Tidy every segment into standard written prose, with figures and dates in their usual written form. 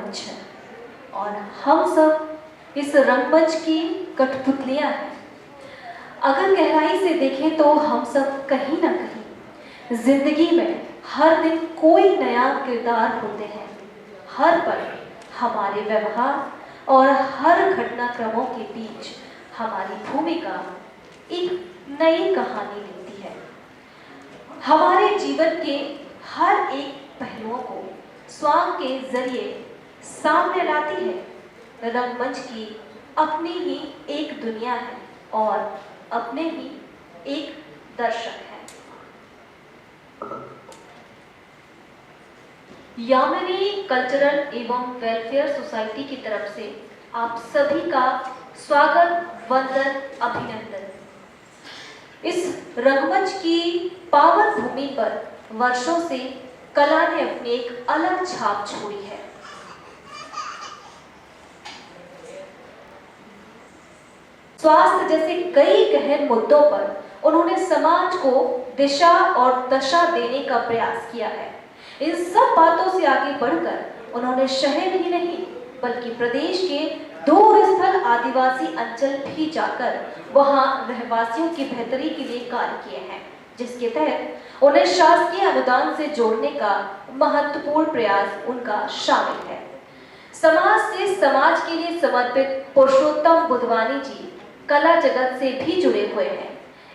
रंगमंच है और हम सब इस रंगमंच की कठपुतलियां हैं। अगर गहराई से देखें तो हम सब कहीं ना कहीं जिंदगी में हर दिन कोई नया किरदार होते हैं। हर पल हमारे व्यवहार और हर घटनाक्रमों के बीच हमारी भूमिका एक नई कहानी लिखती है। हमारे जीवन के हर एक पहलुओं को स्वांग के जरिए सामने लाती है। रंगमंच की अपनी ही एक दुनिया है और अपने ही एक दर्शक है। यामिनी कल्चरल एवं वेलफेयर सोसाइटी की तरफ से आप सभी का स्वागत, वंदन, अभिनंदन। इस रंगमंच की पावन भूमि पर वर्षों से कला ने अपनी एक अलग छाप छोड़ी है। स्वास्थ्य जैसे कई गहन मुद्दों पर उन्होंने समाज को दिशा और दशा देने का प्रयास किया है। इन सब बातों से आगे बढ़कर उन्होंने शहर ही नहीं बल्कि प्रदेश के दूरस्थ आदिवासी अंचल भी जाकर वहां रहवासियों की बेहतरी के लिए कार्य किए हैं, जिसके तहत उन्हें शासकीय अनुदान से जोड़ने का महत्वपूर्ण प्रयास उनका शामिल है। समाज से समाज के लिए समर्पित पुरुषोत्तम बुधवानी जी कला जगत से भी जुड़े हुए हैं।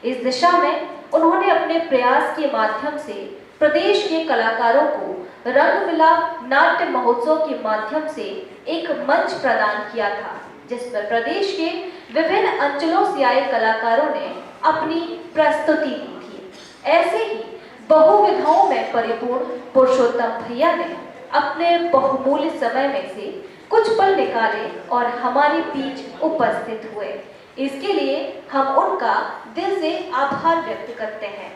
इस दिशा में उन्होंने अपने प्रयास के माध्यम से प्रदेश के कलाकारों को रंग मिलाप नाट्य महोत्सव के माध्यम से एक मंच प्रदान किया था, जिसमें प्रदेश के विभिन्न अंचलों से आए कलाकारों ने अपनी प्रस्तुति दी थी। ऐसे ही बहुविधाओं में परिपूर्ण पुरुषोत्तम भैया ने अपने बहुमूल्य समय में से कुछ पल निकाले और हमारे बीच उपस्थित हुए। इसके लिए हम उनका दिल से आभार व्यक्त करते हैं।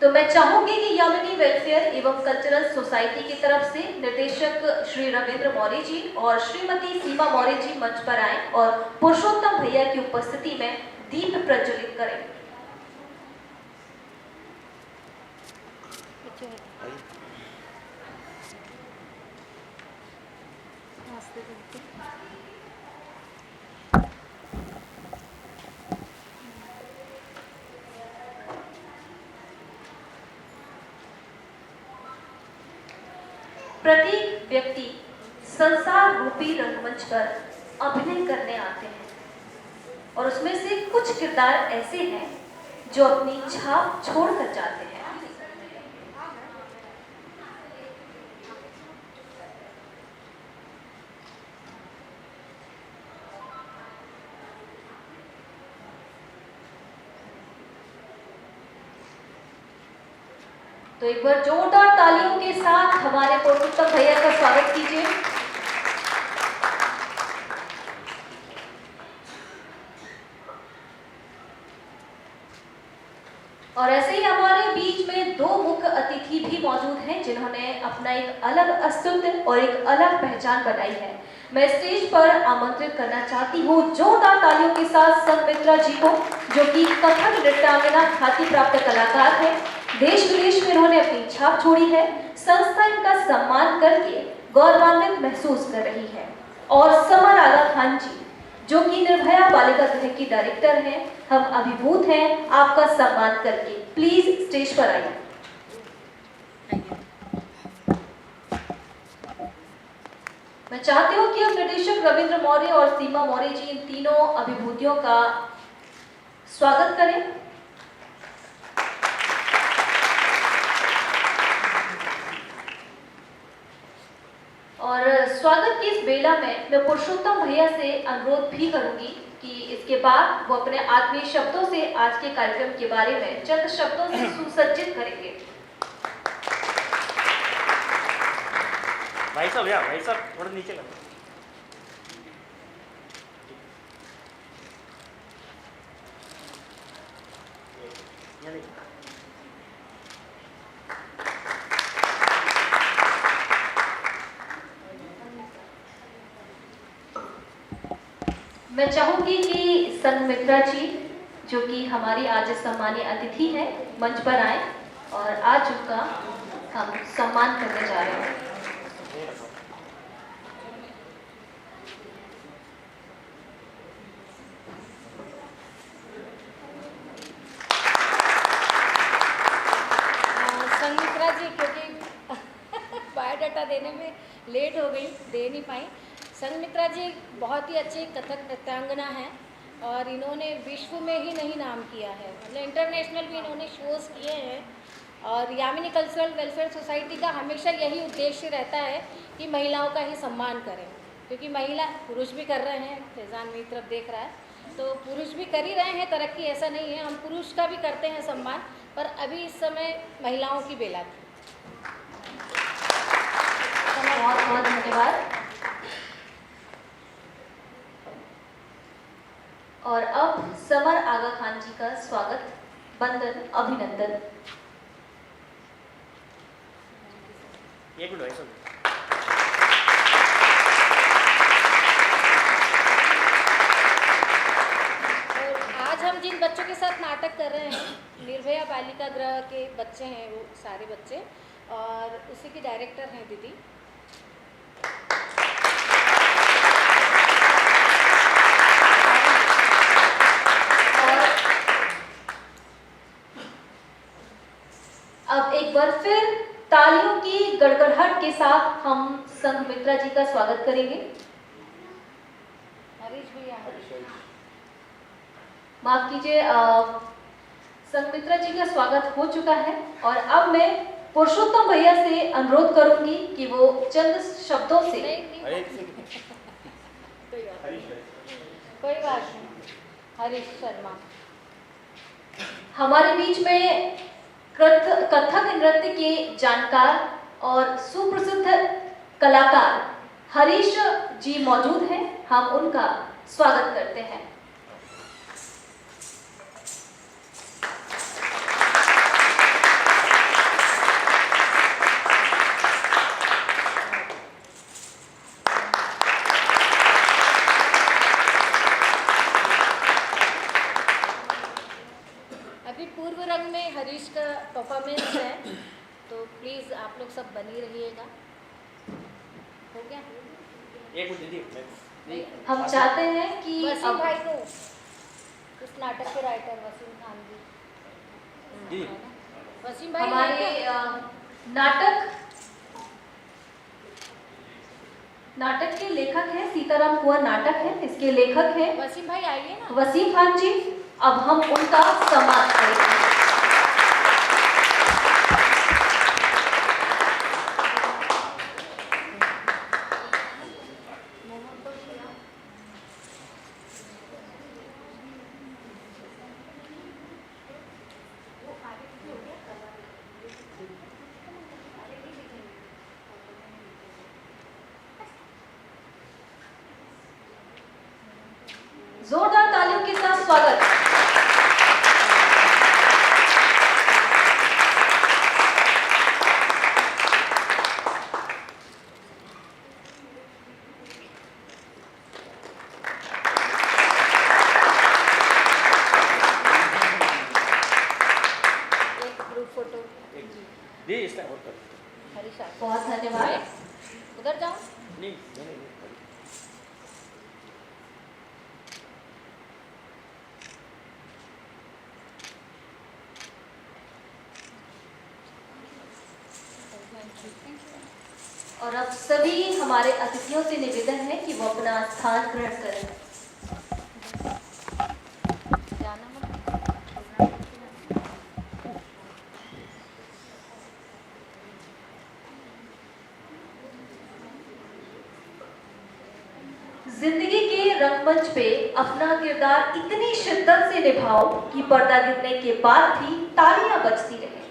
तो मैं चाहूंगी कि यामिनी वेलफेयर एवं कल्चरल सोसाइटी की तरफ से निर्देशक श्री रविंद्र मौर्य जी और श्रीमती सीमा मौर्य जी मंच पर आए और पुरुषोत्तम भैया की उपस्थिति में दीप प्रज्वलित करें। प्रत्येक व्यक्ति संसार रूपी रंगमंच पर अभिनय करने आते हैं और उसमें से कुछ किरदार ऐसे हैं जो अपनी छाप छोड़कर जाते हैं। तो एक बार जोरदार तालियों के साथ हमारे पुरुषोत्तम भैया का स्वागत कीजिए। और ऐसे ही हमारे बीच में दो मुख्य अतिथि भी मौजूद हैं जिन्होंने अपना एक अलग अस्तित्व और एक अलग पहचान बनाई है। मैं स्टेज पर आमंत्रित करना चाहती हूँ जोरदार तालियों के साथ संगमित्रा जी को, जो कि कथक नृत्यांगना ख्याति प्राप्त कलाकार है। देश विदेश में इन्होंने अपनी छाप छोड़ी है। संस्था इनका सम्मान करके गौरवान्वित महसूस कर रही है। और समर आगा खान जी, जो कि निर्भया बालिका गृह की डायरेक्टर हैं, हम अभिभूत हैं आपका सम्मान करके। प्लीज स्टेज पर आइए। मैं चाहती हूँ कि अब निर्देशक रविंद्र मौर्य और सीमा मौर्य जी इन तीनों अभिभूतियों का स्वागत करें। और स्वागत की इस बेला में मैं पुरुषोत्तम भैया से अनुरोध भी करूंगी कि इसके बाद वो अपने आत्मीय शब्दों से आज के कार्यक्रम के बारे में चंद शब्दों से सुसज्जित करेंगे। भाई साहब थोड़ा नीचे लगा। मैं चाहूंगी कि संगमित्रा जी, जो कि हमारी आज सम्मानीय अतिथि है, मंच पर आए और आज उनका हम सम्मान करने जा रहे हैं। लेट हो गई, दे नहीं पाई। संघमित्रा जी बहुत ही अच्छी कथक नृत्यांगना हैं और इन्होंने विश्व में ही नहीं नाम किया है, मतलब इंटरनेशनल भी इन्होंने शोज़ किए हैं। और यामिनी कल्चरल वेलफेयर सोसाइटी का हमेशा यही उद्देश्य रहता है कि महिलाओं का ही सम्मान करें, क्योंकि महिला पुरुष भी कर रहे हैं, फैज़ान मेरी तरफ देख रहा है, तो पुरुष भी कर ही रहे हैं तरक्की, ऐसा नहीं है, हम पुरुष का भी करते हैं सम्मान, पर अभी इस समय महिलाओं की बेला थी। बहुत बहुत धन्यवाद। और अब समर आगा खान जी का स्वागत, वंदन, अभिनंदन। एक मिनट ऐसा आज हम जिन बच्चों के साथ नाटक कर रहे हैं, निर्भया बालिका गृह के बच्चे हैं वो सारे बच्चे, और उसी की डायरेक्टर हैं दीदी। अब एक बार फिर तालियों की गड़गड़ाहट के साथ हम संघमित्रा जी का स्वागत करेंगे। हरीश भैया, माफ कीजिए, संघमित्रा जी का स्वागत हो चुका है और अब मैं पुरुषोत्तम भैया से अनुरोध करूंगी कि वो चंद शब्दों से कोई बात नहीं, हरीश शर्मा हमारे बीच में कथक नृत्य के जानकार और सुप्रसिद्ध कलाकार हरीश जी मौजूद हैं, हम उनका स्वागत करते हैं। पूर्व रंग में हरीश का परफॉर्मेंस है, तो प्लीज़ आप लोग सब बनी रहिएगा। हो गया? एक मिनट दीदी, हम चाहते हैं कि वसीम भाई को, उस नाटक के राइटर वसीम खान जी, वसीम भाई हमारे नाटक के लेखक हैं, सीताराम कुंवर नाटक है, इसके लेखक हैं वसीम भाई, आइए ना। वसीम खान जी। अब हम उनका सम्मान करेंगे। जोरदार तालियों के साथ स्वागत। बहुत धन्यवाद। उधर जाओ। नहीं, और अब सभी हमारे अतिथियों से निवेदन है कि वो अपना स्थान ग्रहण करें। जिंदगी के रंगमंच पे अपना किरदार इतनी शिद्दत से निभाओ कि पर्दा गिरने के बाद भी तालियां बजती रहे।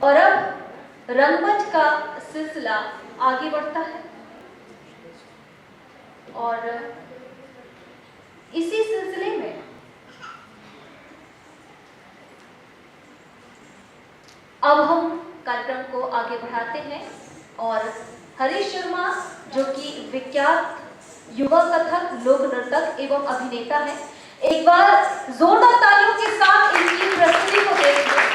और अब रंगमंच का सिलसिला आगे बढ़ता है और इसी सिलसिले में अब हम कार्यक्रम को आगे बढ़ाते हैं और हरीश शर्मा, जो कि विख्यात युवा कथक, लोक नर्तक एवं अभिनेता है, एक बार जोरदार तालियों के साथ इनकी प्रस्तुति को देखिए।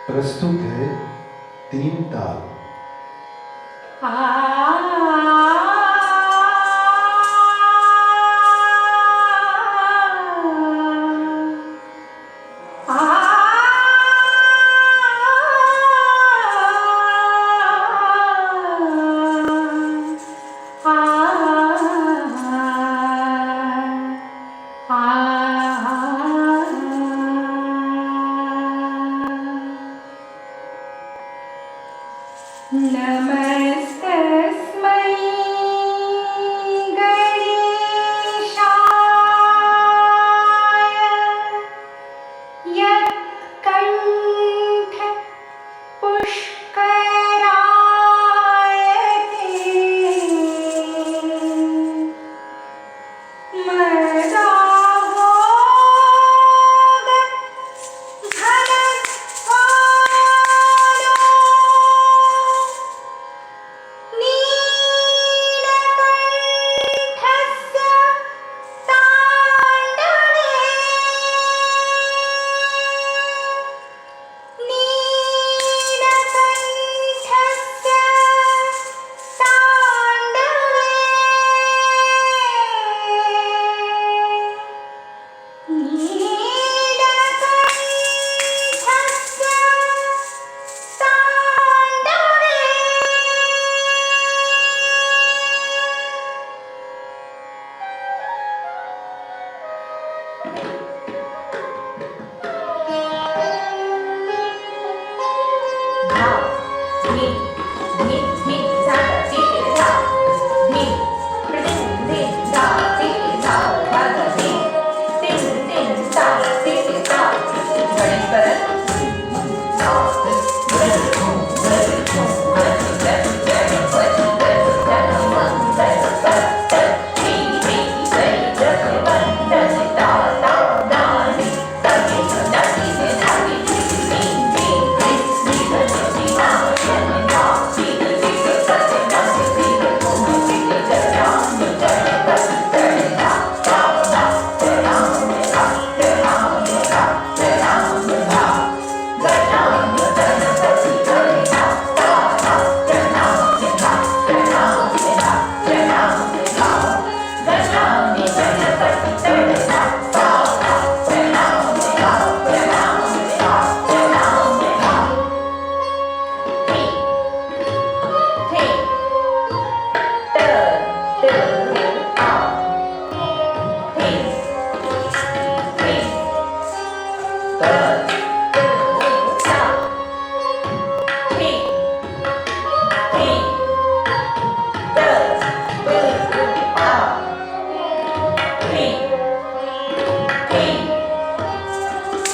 प्रस्तुत है तीन ताल। नमस्तस्मै गणेशाय यत्कण्ठ पुष्करायते मदाभोग घनस्वालो नीलकण्ठस्य ताण्डवे नीलकण्ठस्य ताण्डवे नीलकण्ठस्य ताण्डवे धा धी धी धी धा धी धा धी धी धी धा धी धा धा धी तीन तीन धा धी धा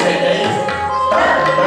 गणेश करत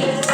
Hey!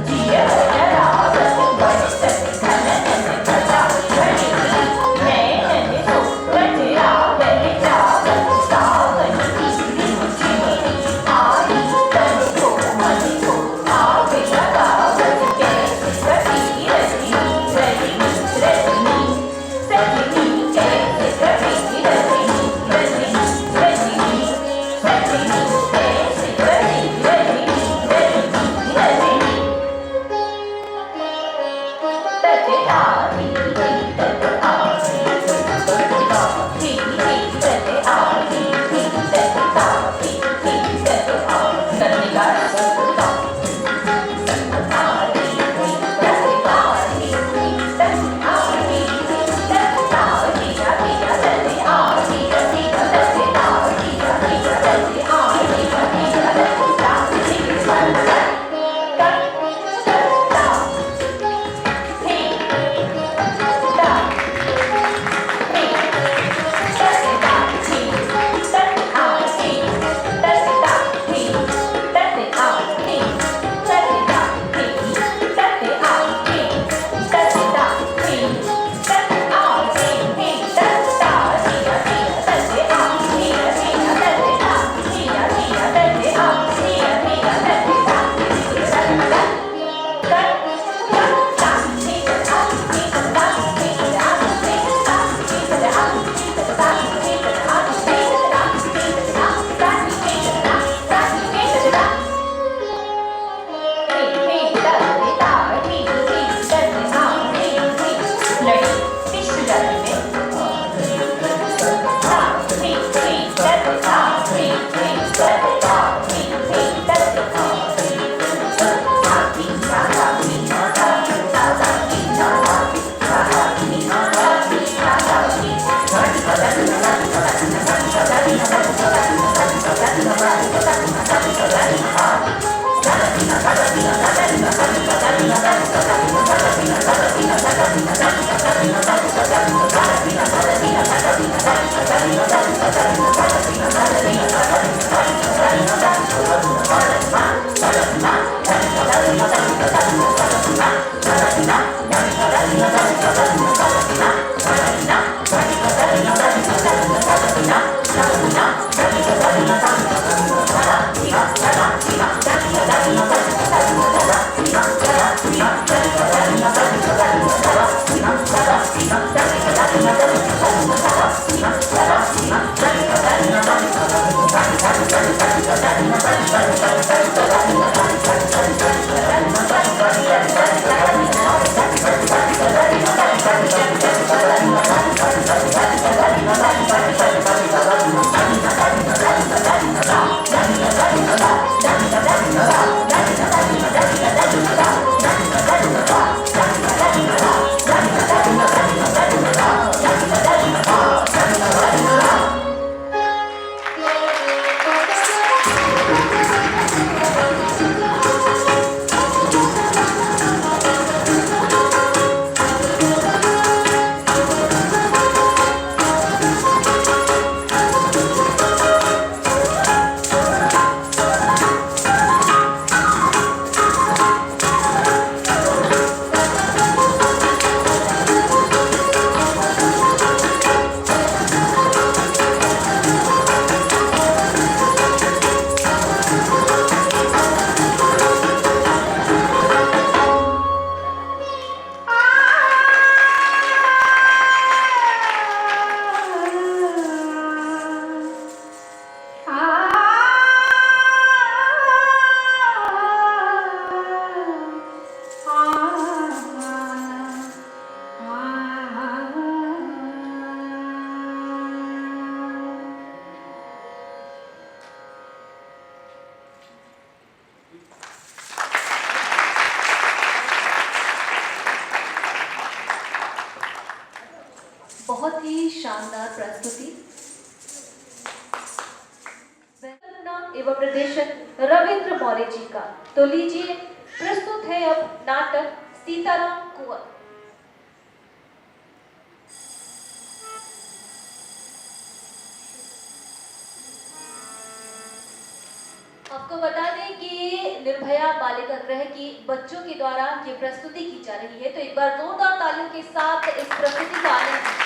Jiya jara की शानदार प्रस्तुति। कल्पना एवं प्रदर्शन रविंद्र मौर्य जी का। तो लीजिए, प्रस्तुत है अब नाटक सीताराम कुंवर। आपको बता दें कि निर्भया बालिका गृह की बच्चों के द्वारा ये प्रस्तुति की जा रही है, तो एक बार जोरदार तालियों के साथ इस प्रस्तुति का आनंद।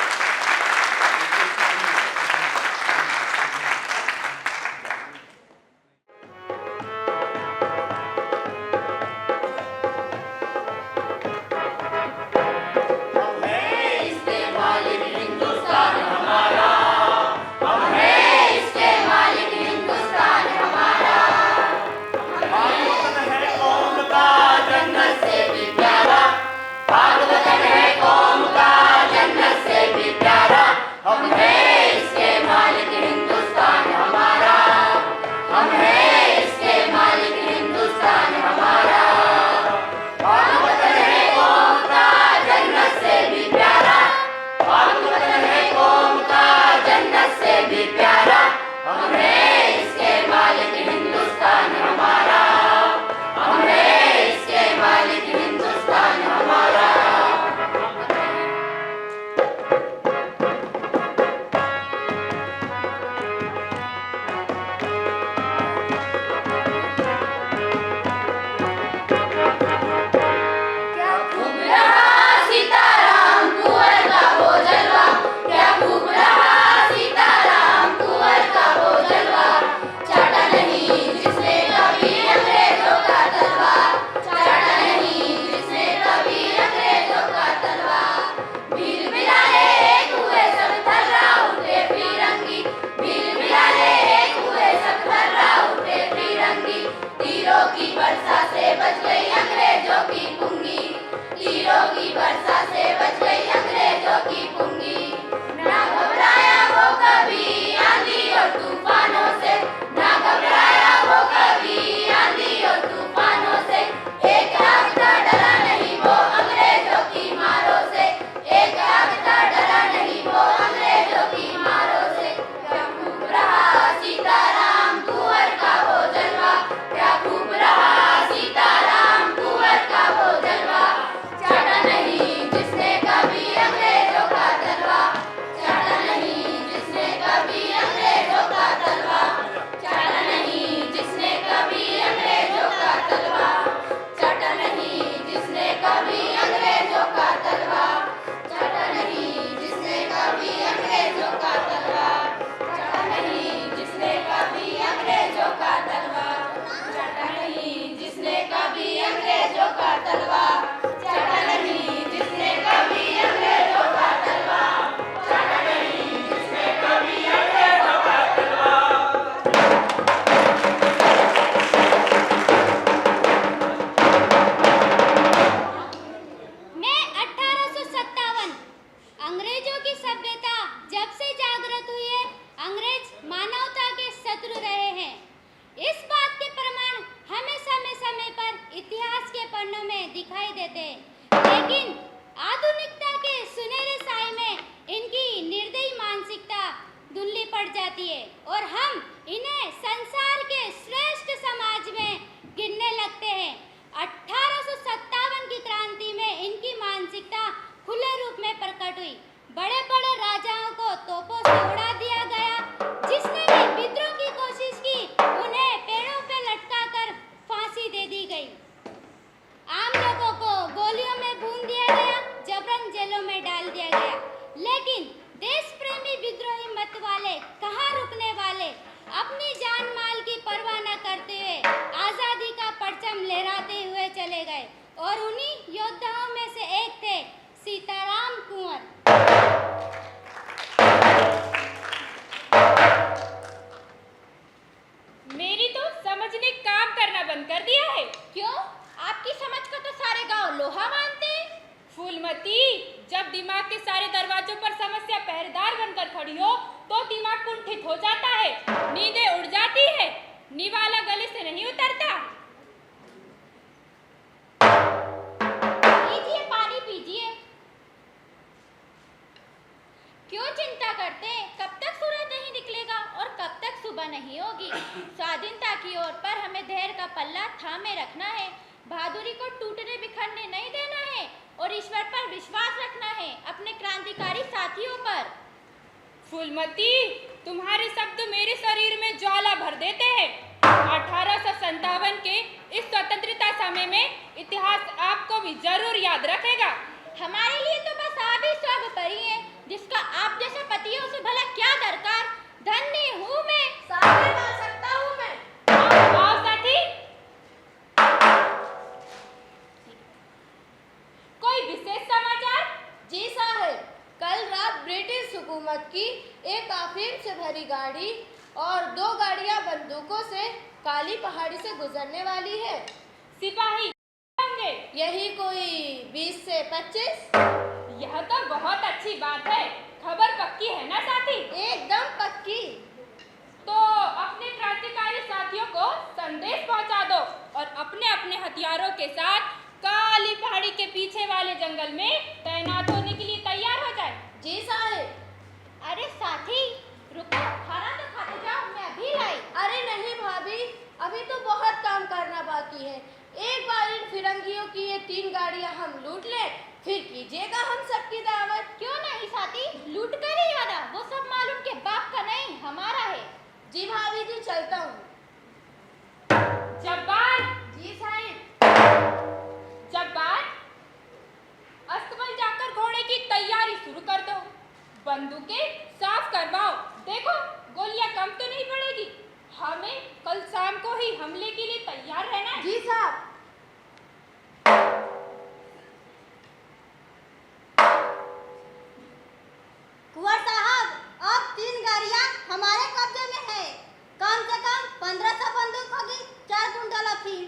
क्यों नहीं होगी। स्वाधीनता की ओर पर हमें धैर्य का पल्ला थामे रखना है, बहादुरी को टूटने बिखरने नहीं देना है और ईश्वर पर विश्वास रखना है, अपने क्रांतिकारी साथियों पर। फूलमती, तुम्हारे शब्द मेरे शरीर में ज्वाला भर देते हैं। 1857 के इस स्वतंत्रता समय में इतिहास आपको भी जरूर याद रखेगा। हमारे लिए तो बस आप ही सर्वोपरि हैं, जिसका आप जैसे पति है उसे भला क्या दरकार। धन्य हूँ मैं, सामने आ सकता हूँ मैं। आओ साथी। कोई विशेष समाचार? जी साहब, कल रात ब्रिटिश हुकूमत की एक अफीम से भरी गाड़ी और 2 गाड़ियां बंदूकों से काली पहाड़ी से गुजरने वाली है। सिपाही होंगे? यही कोई 20 से 25। यह तो बहुत अच्छी बात है। खबर पक्की है ना साथी? एकदम पक्की। तो अपने क्रांतिकारी साथियों को संदेश पहुंचा दो और अपने अपने हथियारों के साथ काली पहाड़ी के पीछे वाले जंगल में तैनात होने के लिए तैयार हो जाए। जी साहब। अरे साथी रुको, खाना तो खाते जाओ, मैं अभी लाई। अरे नहीं भाभी, अभी तो बहुत काम करना बाकी है। एक बार इन फिरंगियों की ये 3 गाड़ियां हम लूट लें, फिर कीजिएगा हम सबकी दावत। क्यों नहीं साथी, लूट कर ही आना, वो सब माल उनके बाप का नहीं हमारा है। जी भाभी जी, चलता हूँ। जब्बार। जी साहब। जब्बार, अस्तबल जाकर घोड़े की तैयारी शुरू कर दो। बंदूकें साफ करवाओ। देखो गोलियां कम तो नहीं पड़ेगी। हमें कल शाम को ही हमले के लिए तैयार रहना है। जी साहब। कुंवर साहब, अब 3 गाड़ियां हमारे कब्जे में है। कम से कम 1500 बंदूक होगी, 4 कुंटल अफीम।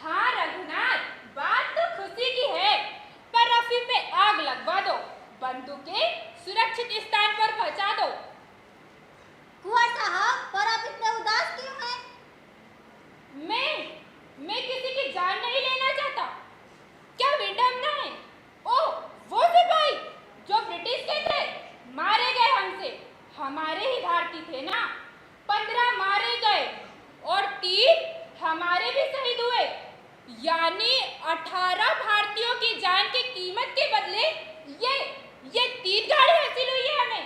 हाँ रघुनाथ, बात तो खुशी की है, पर अफीम पे आग लगवा दो, बंदूकें सुरक्षित स्थान पर पहुंचा दो। कुंवर साहब, पर आप इतने उदास क्यों हैं? मैं किसी की जान नहीं लेना चाहता। क्या विडंबना है। ओह, वो सिपाही जो ब्रिटिश के थे, मारे गए हमसे। हमारे ही भारतीय थे ना। 15 मारे गए और 3 हमारे भी शहीद हुए। यानी 18 भारतीयों की जान की कीमत के बदले ये 3 गाड़ी हासिल हुई है हमें।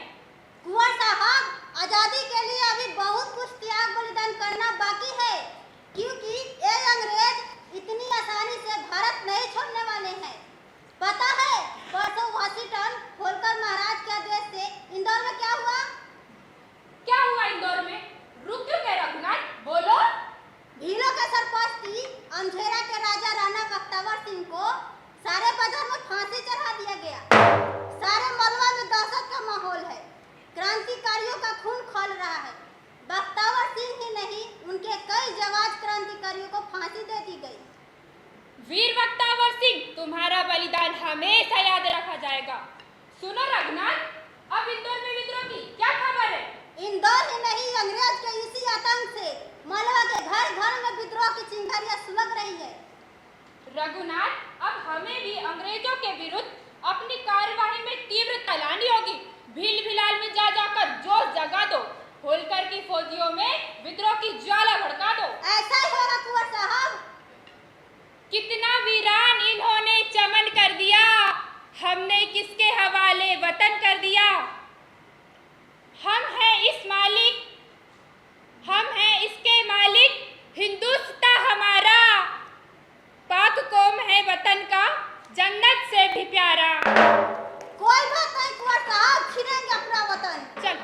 कुंवर साहब, आजादी के लिए अभी बहुत कुछ त्याग बलिदान करना बाकी है, क्योंकि ये अंग्रेज इतनी आसानी से भारत नहीं छोड़ने वाले हैं। पता है परसों वाशिंगटन होलकर महाराज के आदेश से इंदौर में क्या हुआ? क्या हुआ इंदौर में? रुक क्यों गए रघुनाथ, बोलो। भीलों के सरपस्ती अमझेरा के राजा राणा बख्तावर सिंह को सारे बाजार में फांसी चढ़ा दिया गया। सारे मलबा में दहशत का माहौल है। क्रांतिकारियों का खून खौल रहा है। बख्तावर सिंह ही नहीं, उनके कई जाबाज क्रांतिकारियों को फांसी दे दी गई। वीर बख्तावर सिंह, तुम्हारा बलिदान हमेशा याद रखा जाएगा। सुनो रघुनाथ, अब इंदौर में विद्रोह की क्या खबर है? इंदौर ही नहीं, अंग्रेज के इसी आतंक से मलबा के घर घर में विद्रोह की चिंगारियां सुलग रही है। रघुनाथ, अब हमें भी अंग्रेजों के विरुद्ध अपनी कार्यवाही में तीव्रता लानी होगी। भील भिलाल में जा जाकर जोश जगा दो। होलकर की फौजियों में विद्रोह की ज्वाला भड़का दो। ऐसा ही होगा कुंवर साहब। कितना वीरान इन्होंने चमन कर दिया, हमने किसके हवाले वतन कर दिया। हम हैं इसके मालिक, हिंदुस्तान हमारा। पाक कौम है वतन का, जन्नत से भी प्यारा। कोई बात नहीं कुंवर साहब, छीनेंगे अपना वतन। चल।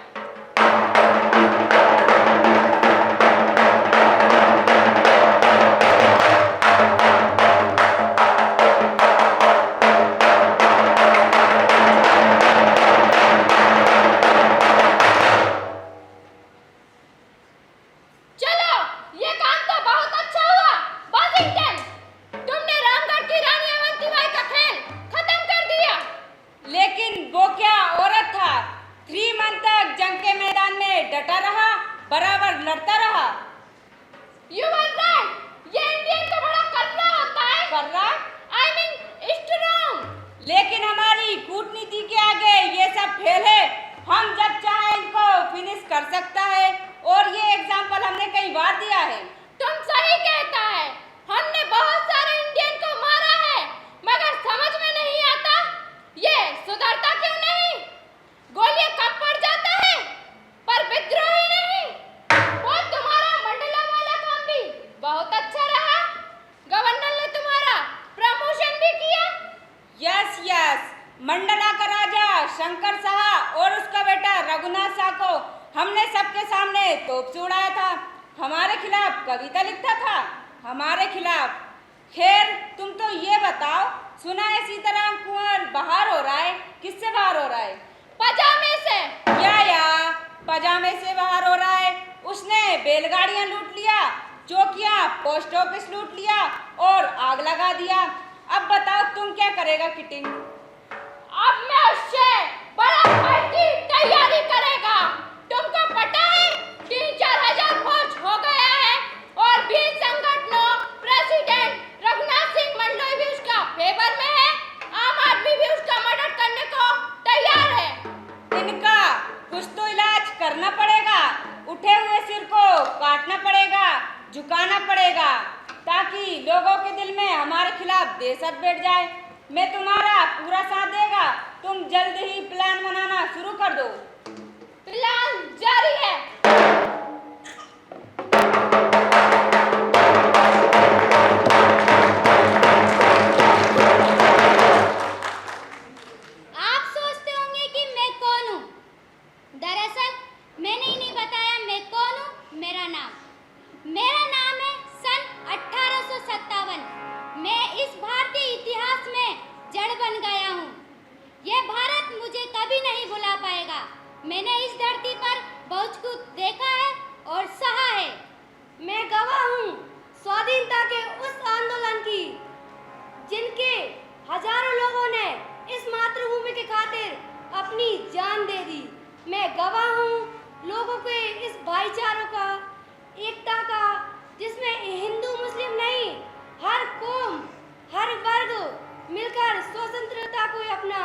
चलो, ये काम तो बहुत अच्छा हुआ। वाशिंगटन, तुमने रामगढ़ की रानी अवंतीबाई का खेल खत्म कर दिया। लेकिन वो क्या औरत था, 3 मंथ तक जंग के मैदान में डटा रहा, बराबर लड़ता रहा। You are right. ये इंडियन तो बड़ा कर्रा होता है। कर्रा? I mean strong. लेकिन हमारी कूटनीति के आगे ये सब फेल है। हम जब चाहे इनको फिनिश कर सकता है हमने सबके सामने तोप से उड़ाया था, हमारे खिलाफ कविता लिखता था, हमारे खिलाफ। खैर तुम तो ये बताओ, सुना है सीताराम कुंवर बाहर हो रहा है, किससे बाहर हो रहा है? पजामे से। या पजामे से बाहर हो रहा है। उसने बैलगाड़ियां लूट लिया, चौकियां, पोस्ट ऑफिस लूट लिया और आग लगा दिया। अब बताओ तुम क्या करेगा किटिंग? अब मैं उससे बड़ा फाइट की तैयारी करेगा। तुमको पता है 3-4 हजार फौज हो गया है और 20 संगठनों, प्रेसिडेंट रघुनाथ सिंह मंडलोई भी उसका फेवर में है। आम आदमी भी उसका मदद करने को तैयार है। इनका कुछ तो इलाज करना पड़ेगा, उठे हुए सिर को काटना पड़ेगा, झुकाना पड़ेगा, ताकि लोगों के दिल में हमारे खिलाफ दहशत बैठ जाए। मैं तुम्हारा पूरा साथ देगा, तुम जल्द ही प्लान बनाना शुरू कर दो। प्लान जारी है। आप सोचते होंगे कि मैं कौन हूँ। दरअसल मैंने ही नहीं बताया मैं कौन हूँ। मेरा नाम है सन 1857। मैं इस भारतीय इतिहास में जड़ बन गया हूँ। यह भारत मुझे कभी नहीं भुला पाएगा। मैंने इस धरती पर बहुत कुछ देखा है और सहा है। मैं गवाह हूँ स्वाधीनता के उस आंदोलन की जिनके हजारों लोगों ने इस मातृभूमि के खातिर अपनी जान दे दी। मैं गवाह हूँ लोगों के इस भाईचारों का, एकता का, जिसमें हिंदू मुस्लिम नहीं, हर कौम, हर वर्ग मिलकर स्वतंत्रता को अपना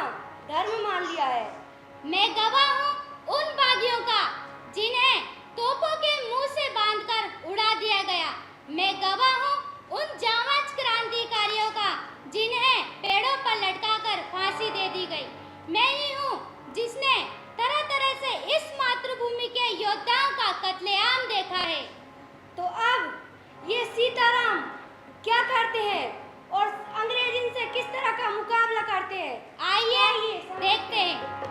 धर्म मान लिया है। मैं गवाह हूँ उन बागियों का जिन्हें तोपों के मुंह से बांधकर उड़ा दिया गया। मैं गवाह हूँ उन जांबाज क्रांतिकारियों का जिन्हें पेड़ों पर लटकाकर फांसी दे दी गई। मैं ही हूँ जिसने तरह तरह से इस मातृभूमि के योद्धाओं का कत्लेआम देखा है। तो अब ये सीताराम क्या करते हैं और अंग्रेज इनसे किस तरह का मुकाबला करते हैं, आइए देखते हैं।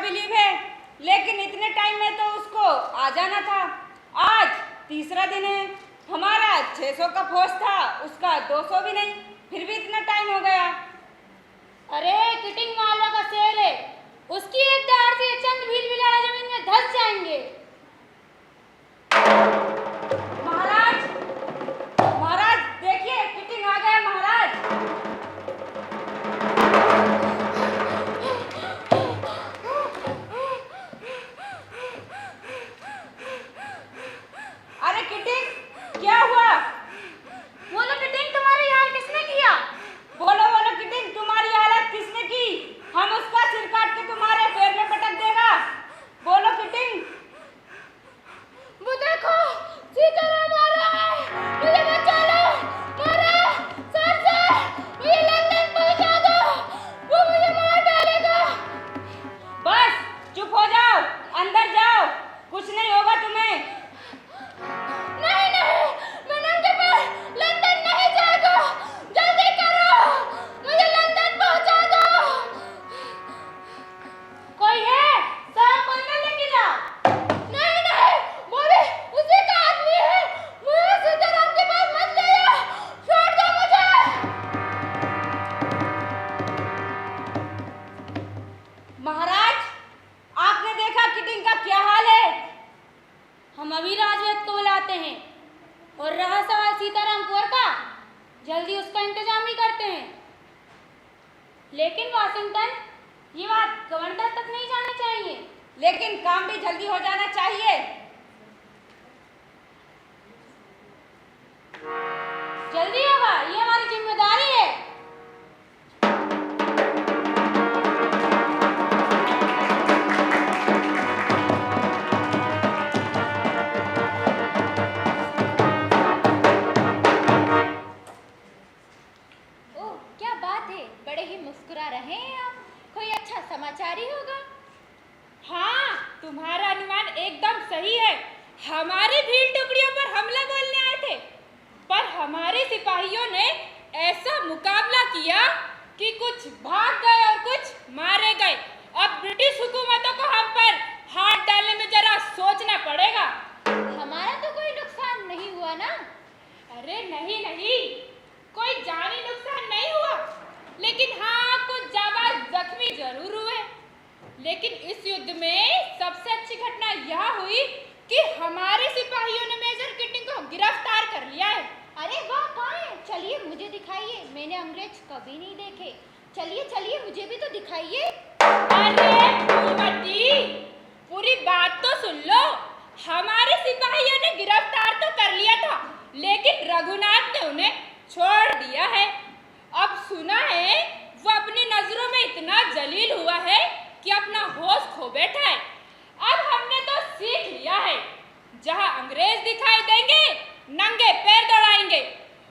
बिलीव है, लेकिन इतने टाइम में तो उसको आ जाना था। आज तीसरा दिन है। हमारा 600 का फौज था, उसका 200 भी नहीं, फिर भी इतना टाइम हो गया। अरे किटिंग मालवा का शेर है, उसकी एक दहाड़ से चंद भील बिलाड़ा जमीन में धंस जाएंगे। महाराज, महाराज देखिए किटिंग आ गया महाराज। अरे किटिंग क्या हुआ? बोलो किटिंग, तुम्हारी हाल किसने किया? बोलो बोलो किटिंग, तुम्हारी हालत किसने की? हम उसका सिर काट के तुम्हारे पैर में पटक देगा। बोलो किटिंग। वो देखो, सीताराम आ रहा है, मुझे बचा लो। मारा, सर, मुझे लंदन पहुंचा दो, वो मुझे मार डालेगा। बस चुप हो जाओ, अंदर जाओ, कुछ नहीं होगा तुम्हें। नहीं, मैं नंगे पैर लंदन नहीं जाएगा। जल्दी करो, मुझे लंदन पहुंचा दो। कोई है? सर को अंदर लेके जाओ। नहीं, वो भी उसी का आदमी है। मुझे सीताराम के पास मत ले जाओ, छोड़ दो मुझे। महाराज, आपने देखा किटिंग का क्या हाल है? हम अभी राजवेद को बुलाते हैं, और रहा सवाल सीताराम कुंवर का, जल्दी उसका इंतजाम ही करते हैं। लेकिन वाशिंगटन, ये बात गवर्नर तक नहीं जानी चाहिए। लेकिन काम भी जल्दी हो जाना चाहिए। जल्दी होगा, ये हमारी जिम्मेदारी है। ओह क्या बात है, बड़े ही मुस्कुरा रहे हैं आप। कोई अच्छा समाचार ही होगा। हाँ, तुम्हारा अनुमान एकदम सही है। हमारी भीड़ टुकड़ियों पर हमला बोलने आए थे, पर हमारे सिपाहियों ने ऐसा मुकाबला किया कि कुछ भाग गए और कुछ मारे गए। अब ब्रिटिश हुकूमतों को हम पर हाथ डालने में जरा सोचना पड़ेगा। हमारा तो कोई नुकसान नहीं हुआ ना? अरे नहीं, कोई जानी नुकसान नहीं हुआ, लेकिन हाँ कुछ जाबाज जख्मी जरूर हुए। लेकिन इस युद्ध में सबसे अच्छी घटना यह हुई कि हमारे सिपाहियों ने मेजर किटिंग को गिरफ्तार कर लिया है। अरे वाह, कहाँ है? चलिए मुझे दिखाइए, मैंने अंग्रेज कभी नहीं देखे। चलिए मुझे भी तो दिखाइए। अरे फूलमती, पूरी बात तो सुन लो। हमारे सिपाहियों ने गिरफ्तार तो कर लिया था, लेकिन रघुनाथ ने उन्हें छोड़ दिया है। अब सुना है वो अपनी नजरों में इतना जलील हुआ है कि अपना होश खो बैठा है। अब हमने तो सीख लिया है, जहां अंग्रेज दिखाई देंगे नंगे पैर दौड़ाएंगे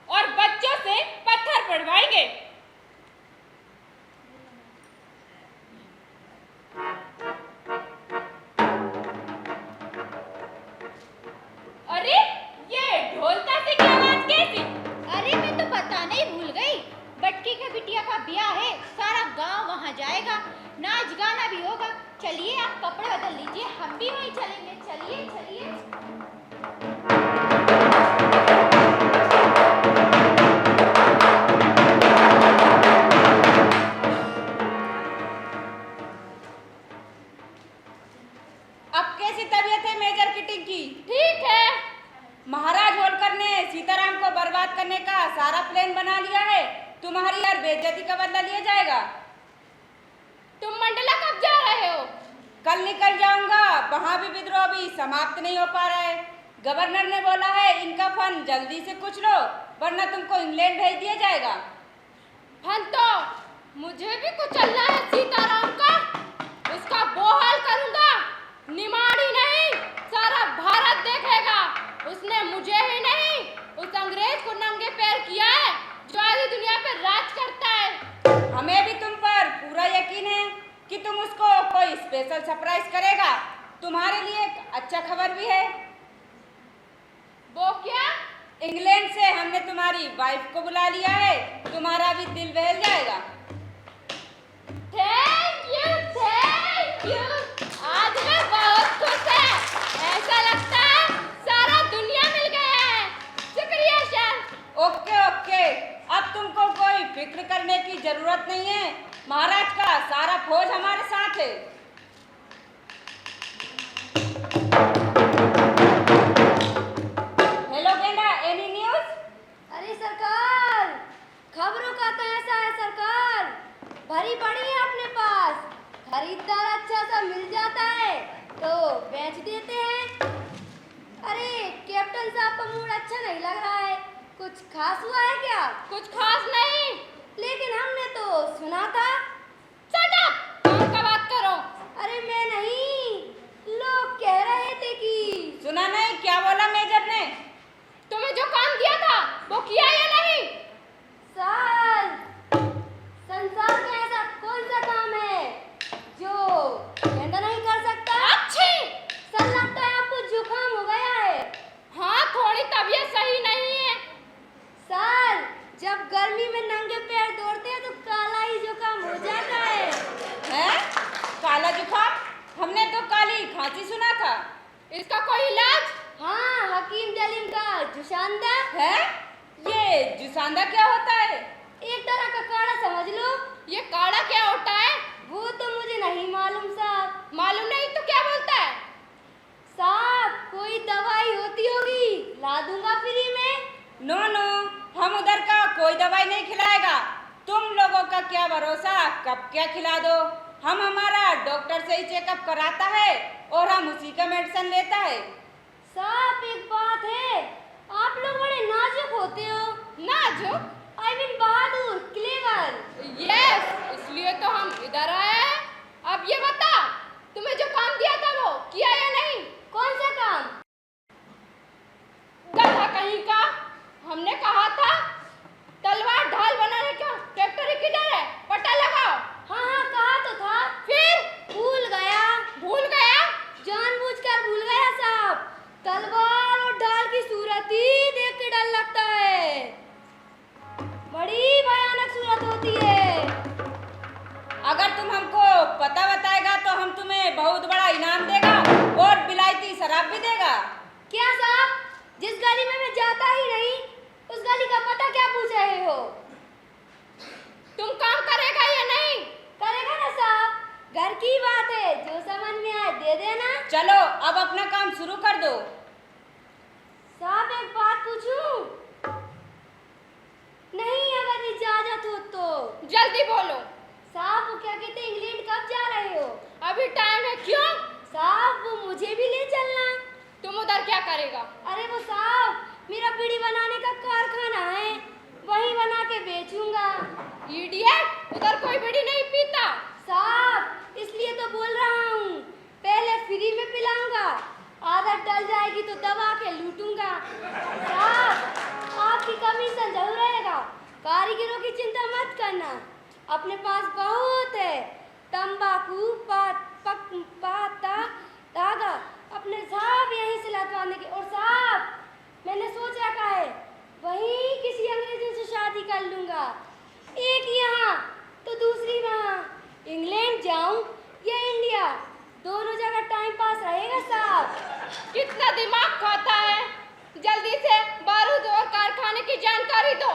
और बच्चों से पत्थर पड़वाएंगे। अरे ये ढोल ताशे की आवाज कैसी? अरे मैं तो पता नहीं भूल गई, बटकी के बिटिया का ब्याह है, सारा गांव वहां जाएगा, नाच गाना भी होगा। चलिए आप कपड़े बदल लीजिए, हम भी वहीं चलेंगे। चलिए। अब कैसी तबीयत है मेजर किटिंग की? ठीक है। महाराज होलकर ने सीताराम को बर्बाद करने का सारा प्लान बना लिया है। तुम्हारी यार बेइज्जती का बदला लिया जाएगा। तुम मंडला कब जा रहे हो? कल निकल जाऊंगा, वहां भी विद्रोह भी समाप्त नहीं हो पा रहा है। गवर्नर ने बोला है इनका फंड जल्दी से कुछ लो, वरना तुमको इंग्लैंड भेज दिया जाएगा। तो मुझे भी कुछ चलना है सीताराम का, उसका बोहाल करूंगा। निमाड़ी नहीं, सारा भारत देखेगा। उसने मुझे ही नहीं, उस अंग्रेज को नंगे पैर किया है जो आधी दुनिया पर राज करता है। हमें भी तुम पर पूरा यकीन है कि तुम उसको कोई स्पेशल सरप्राइज करेगा। तुम्हारे लिए एक अच्छा खबर भी है। वो क्या? इंग्लैंड से हमने तुम्हारी वाइफ को बुला लिया है, तुम्हारा भी दिल बहल जाएगा। थैंक यू फिक्र करने की जरूरत नहीं है। महाराज का सारा फौज हमारे साथ है। हेलो गेंडा, एनी न्यूज? अरे सरकार, खबरों का तो ऐसा है सरकार, भरी पड़ी है अपने पास, खरीदार अच्छा सा मिल जाता है तो बेच देते हैं। अरे कैप्टन साहब का मूड अच्छा नहीं लग रहा है, कुछ खास हुआ है क्या? कुछ खास नहीं। लेकिन हमने तो सुना था। शट अप, काम का बात करो। अरे मैं नहीं, लोग कह रहे थे कि सुना नहीं? क्या बोला मेजर ने? तुम्हें जो काम दिया था वो किया या नहीं? साल संसार का ऐसा कौन सा काम है जो गेंडा नहीं कर सकता? अच्छी। सर लगता है आपको जुकाम हो गया है। हाँ, थोड़ी तबीयत सही नहीं है। साल जब गर्मी में नंगे पैर दौड़ते हैं तो काला ही जुकाम हो जाता है। हैं? काला जुकाम? हमने तो काली खांसी सुना था। इसका कोई इलाज? हाँ, हकीम जलीम का जुशांदा है? ये जुसांदा क्या होता है? एक तरह का काढ़ा समझ लो। ये काढ़ा क्या होता है? वो तो मुझे नहीं मालूम साहब। मालूम नहीं तो क्या बोलता है? साहब कोई दवाई होती होगी, ला दूंगा फ्री में। नो नो, हम उधर का कोई दवाई नहीं खिलाएगा। तुम लोगों का क्या भरोसा, कब क्या खिला दो। हम हमारा डॉक्टर से ही चेकअप कराता है और हम उसी का मेडिसिन लेता है। साहब एक बात है, आप लोग बड़े नाजुक होते हो। नाजुक? I mean Bahadur, clever. Yes, इसलिए तो हम इधर आए हैं। अब ये बता, तुम्हें जो काम दिया था वो किया या नहीं? कौन सा काम? गधा कहीं का, हमने कहा था तलवार ढाल बनाने का ट्रैक्टर किधर है, पता लगाओ। हाँ हाँ कहा तो था। फिर भूल गया। भूल गया? जानबूझकर भूल गया साहब। तलवार और ढाल की सूरत ही देख के डर लगता है, बड़ी भयानक सूरत होती है। अगर तुम हमको पता बताएगा तो हम तुम्हें बहुत बड़ा इनाम देगा और विलायती शराब भी देगा। क्या साहब, जिस गली में मैं जाता ही नहीं उस गली का पता क्या पूछ रहे हो? तुम काम करेगा या नहीं? करेगा ना साहब, घर की बात है, जो समझ में आए दे देना। चलो अब अपना काम शुरू कर दो। साहब एक बात पूछूं? नहीं अगर इजाजत हो तो। जल्दी बोलो। साहब वो क्या कहते हैं, इंग्लैंड कब जा रहे हो? अभी टाइम है। क्यों? साहब वो मुझे भी ले चलना। तुम उधर क्या करेगा? अरे वो साहब मेरा बीड़ी बनाने का कारखाना है, वहीं बना के बेचूंगा। इडियट, उधर कोई बीड़ी नहीं पीता। साहब इसलिए तो बोल रहा हूँ, पहले फ्री में पिलाऊंगा, आदत डल जाएगी तो दबा के लूटूंगा। साहब आपकी कमीशन जरूर रहेगा, कारीगरों की चिंता मत करना, अपने पास बहुत है। तंबाकू पाता धागा अपने साहब यहीं से लदवाने के। और साहब मैंने सोच रखा है वहीं किसी अंग्रेजी से शादी कर लूंगा, एक यहाँ तो दूसरी वहाँ। इंग्लैंड जाऊं या इंडिया, दोनों जगह टाइम पास रहेगा साहब। कितना दिमाग खाता है, जल्दी से बारूद और कारखाने की जानकारी दो।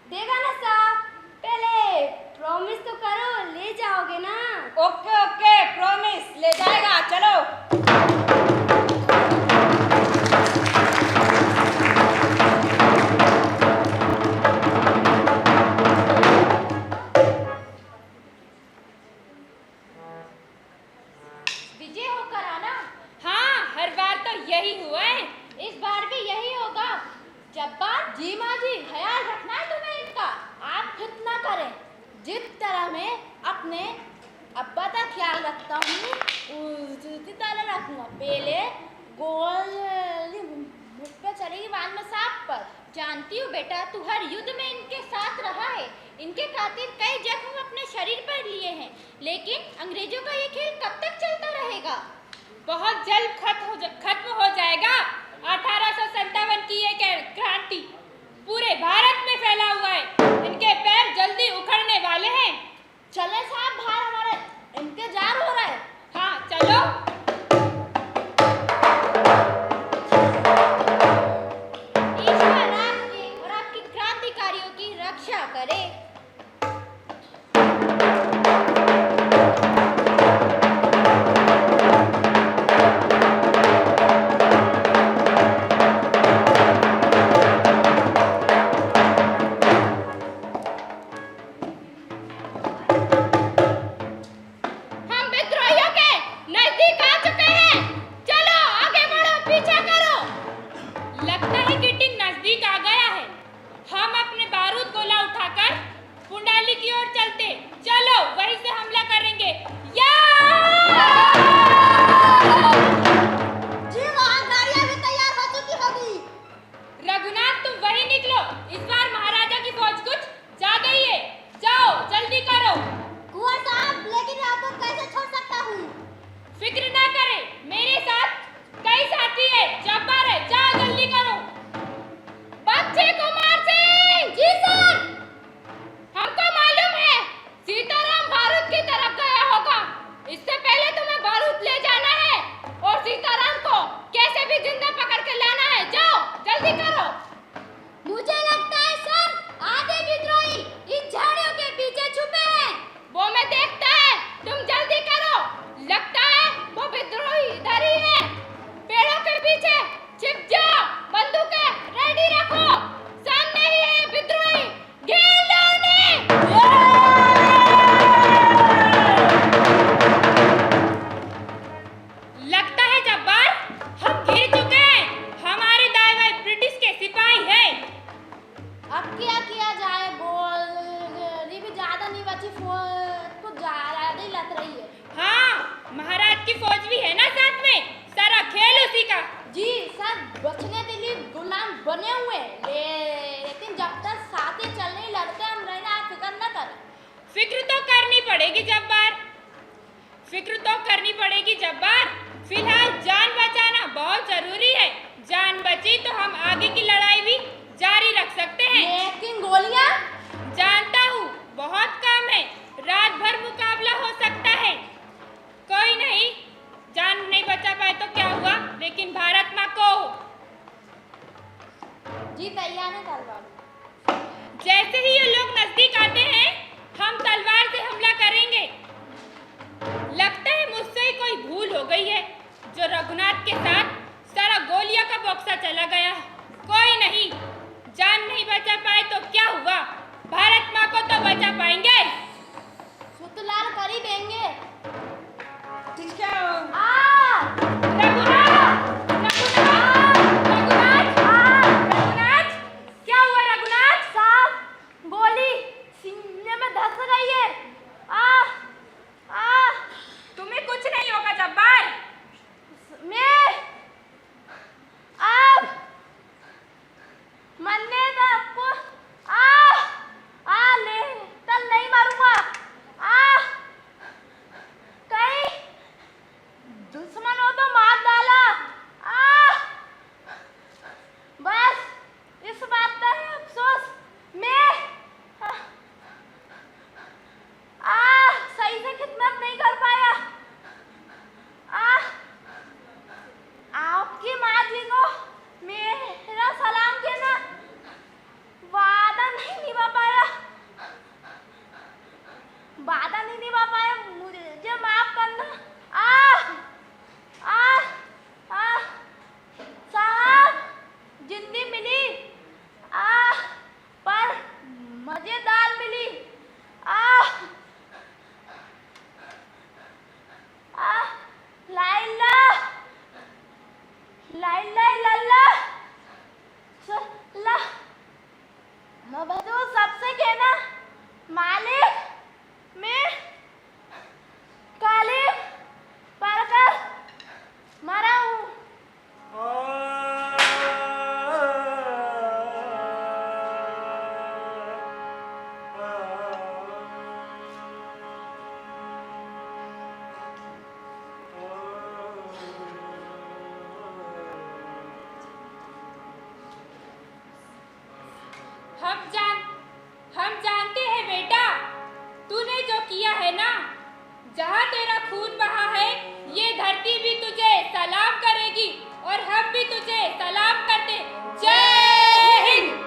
देगा ना साहब, पहले प्रॉमिस तो करो, ले जाओगे ना? ओके ओके, प्रॉमिस, ले जाएगा। चलो विजय होकर आना। हाँ, हर बार तो यही हुआ है। इस बार भी यही होगा। जब्बार जी माँ जी। ख्याल रखना है तुम्हें इनका। आप कितना करें, जिस तरह मैं अपने अब्बा का ख्याल रखता हूँ उसी तरह रखूँगा। पहले गोली मुझ पे चलेगी, बाद में सांप पर। जानती हूँ बेटा, तू हर युद्ध में इनके साथ रहा है, इनके खातिर कई जख्म अपने शरीर पर लिए हैं, लेकिन अंग्रेजों का ये खेल कब तक चलता रहेगा? बहुत जल्द खत्म हो जाएगा। 1857 की ये क्रांति पूरे भारत में फैला हुआ है, इनके पैर जल्दी उखड़ने वाले हैं। चले साहब, बाहर हमारा इंतजार हो रहा है। हाँ चलो। ईश्वर आपकी और आपकी क्रांतिकारियों की रक्षा करे। पड़ेगी जब्बार, फिक्र तो करनी पड़ेगी जब्बार। फिलहाल जान बचाना बहुत जरूरी है, जान बची तो हम आगे की लड़ाई भी जारी रख सकते हैं। लेकिन गोलियां? जानता हूँ बहुत कम है, रात भर मुकाबला हो सकता है। कोई नहीं, जान नहीं बचा पाए तो क्या हुआ, लेकिन भारत माँ को जी तैयार है तलवार। जैसे ही ये लोग नजदीक आते हैं हम तलवार से हमला करेंगे। लगता है मुझसे ही कोई भूल हो गई है, जो रघुनाथ के साथ सारा गोलियां का बक्सा चला गया। कोई नहीं, जान नहीं बचा पाए तो क्या हुआ, भारत माँ को तो बचा पाएंगे। सुतलाल कर ही देंगे। रघुनाथ, क्या हुआ रघुनाथ? साहब गोली सीने में धस गई है। तुम्हें कुछ नहीं होगा जब्बार। मैं अब मरने का आपको ले तल नहीं मारूंगा। कहीं दुश्मन हो तो मार डाला। बस इस बात का है अफसोस, मैं सही से खिदमत नहीं कर पाया। आपकी माँ जी को मेरा सलाम कहना, वादा नहीं निभा पाया, मुझे माफ करना। साहब जिंदगी मिली पर मजेदार मिली। लाइला लाइला लल्ला ला मबदू सबसे कहना, मालिक मैं काली पढ़कर मरा हूँ। हम जानते हैं बेटा, तूने जो किया है ना, जहाँ तेरा खून बहा है ये धरती भी तुझे सलाम करेगी और हम भी तुझे सलाम करते। जय हिंद।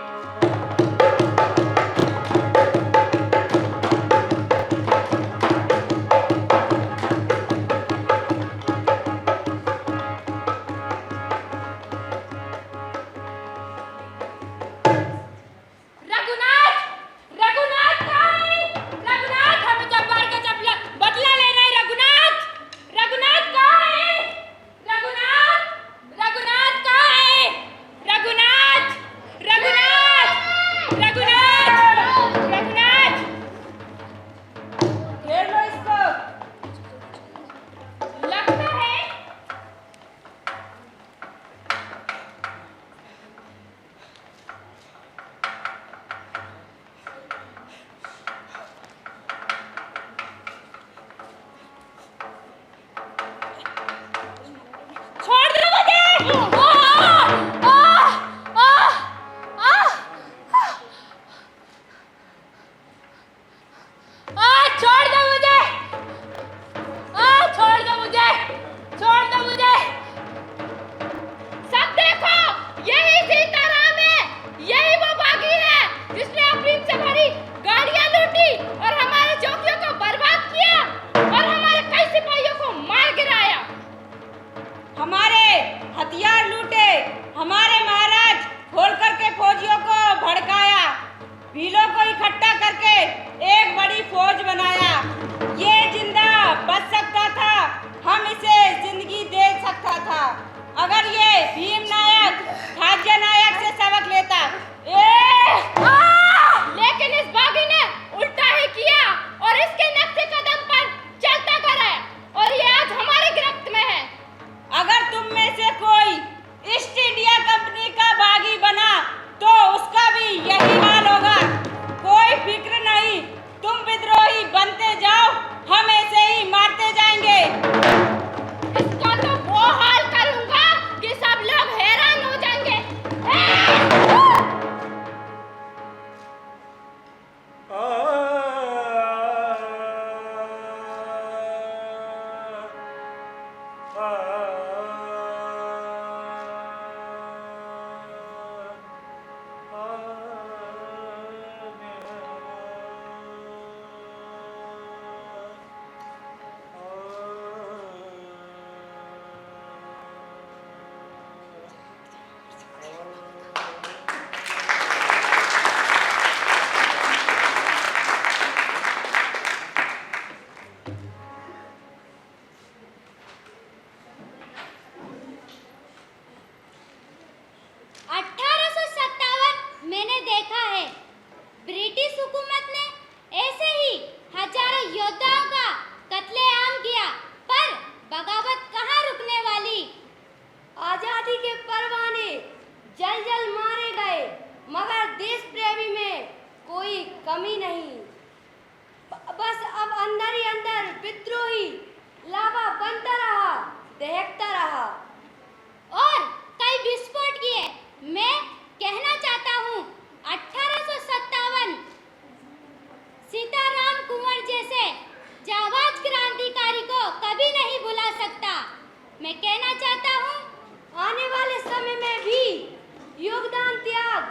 योगदान, त्याग,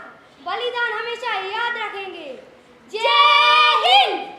बलिदान हमेशा याद रखेंगे। जय हिंद।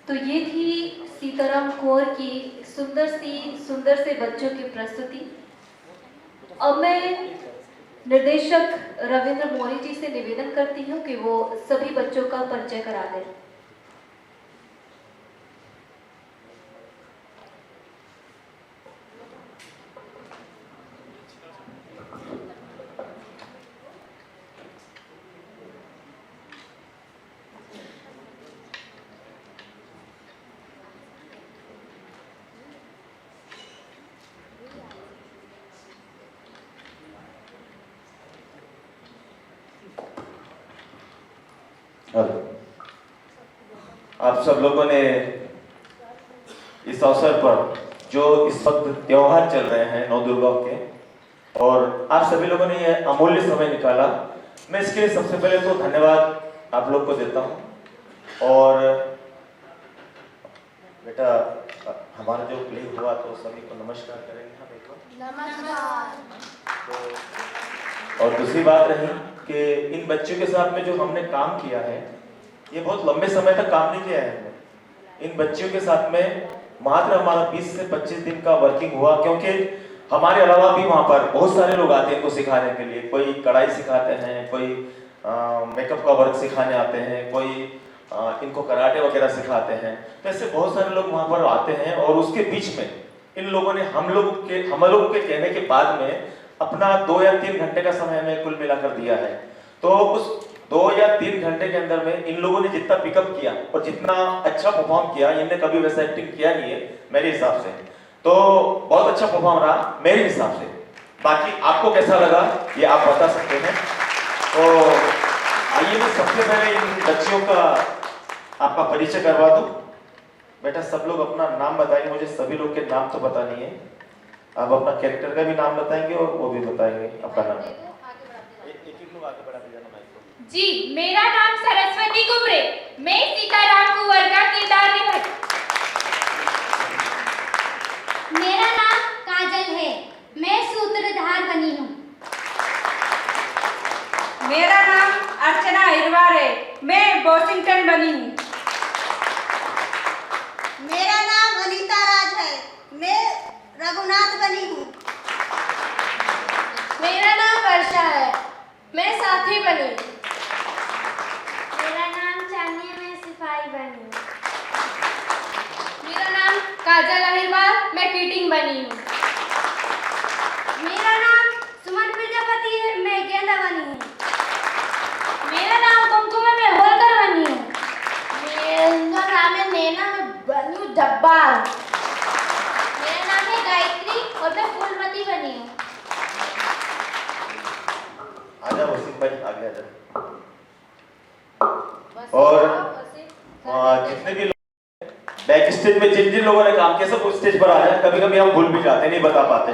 तो ये थी सीताराम कुंवर की सुंदर से बच्चों की प्रस्तुति। अब मैं निर्देशक रविंद्र मोरी जी से निवेदन करती हूँ कि वो सभी बच्चों का परिचय करा दें। आप सब लोगों ने इस अवसर पर जो इस वक्त त्योहार चल रहे हैं नौ दुर्गा के, और आप सभी लोगों ने यह अमूल्य समय निकाला, मैं इसके लिए सबसे पहले तो धन्यवाद आप लोग को देता हूं। और बेटा हमारा जो प्ले हुआ तो सभी को नमस्कार करेंगे हम एक बार। नमस्कार। और दूसरी बात रही कि इन बच्चों के साथ में जो हमने काम किया है, ये बहुत लंबे समय तक काम नहीं किया है हमने। इन बच्चों के साथ में मात्र हमारा 20 से 25 दिन का वर्किंग हुआ, क्योंकि हमारे अलावा भी वहाँ पर बहुत सारे लोग आते हैं इनको सिखाने के लिए। कोई कढ़ाई सिखाते हैं, कोई मेकअप का वर्क सिखाने आते हैं, कोई इनको कराटे वगैरह सिखाते हैं। तो ऐसे बहुत सारे लोग वहाँ पर आते हैं, और उसके बीच में इन लोगों ने हम लोग के कहने के बाद में अपना 2 या 3 घंटे का समय हमें कुल मिलाकर दिया है। तो उस 2 या 3 घंटे के अंदर में इन लोगों ने जितना पिकअप किया और जितना अच्छा परफॉर्म किया, इनने कभी वैसा एक्टिंग किया नहीं है मेरे हिसाब से। तो बहुत अच्छा परफॉर्म रहा मेरे हिसाब से। बाकी आपको कैसा लगा ये आप बता सकते हैं। तो आइए मैं सबसे पहले इन बच्चियों का आपका परिचय करवा दूं। बेटा सब लोग अपना नाम बताएंगे, मुझे सभी लोग के नाम तो पता नहीं है। आप अपना कैरेक्टर का भी नाम बताएंगे और वो भी बताएंगे अपना नाम। जी, मेरा नाम सरस्वती कुमरे, मैं सीताराम कुंवर का किरदार निभाती। मेरा नाम काजल है, मैं सूत्रधार बनी हूँ। वॉशिंगटन बनी हूँ। मेरा नाम अनीता राज है, मैं रघुनाथ बनी हूँ। मेरा नाम वर्षा है, मैं साथी बनी। मेरा नाम चांदनी, मैं सिपाही बनी हूँ। मेरा नाम काजल अहिरवाल, मैं कीटिंग बनी हूँ। मेरा नाम सुमन प्रजापति है, मैं गेंदा बनी हूँ। मेरा नाम कुमकुम है, मैं होलकर बनी हूँ। मेरा नाम है नैना, मैं बनी हूँ जब्बार। मेरा नाम है गायत्री और मैं फूलमती बनी हूँ। आजा वसीम भाई, आगे आजा। और जितने भी बैक स्टेज में जिन जिन लोगों ने काम किया सब उस स्टेज पर आ जाए। कभी कभी हम भूल भी जाते, नहीं बता पाते।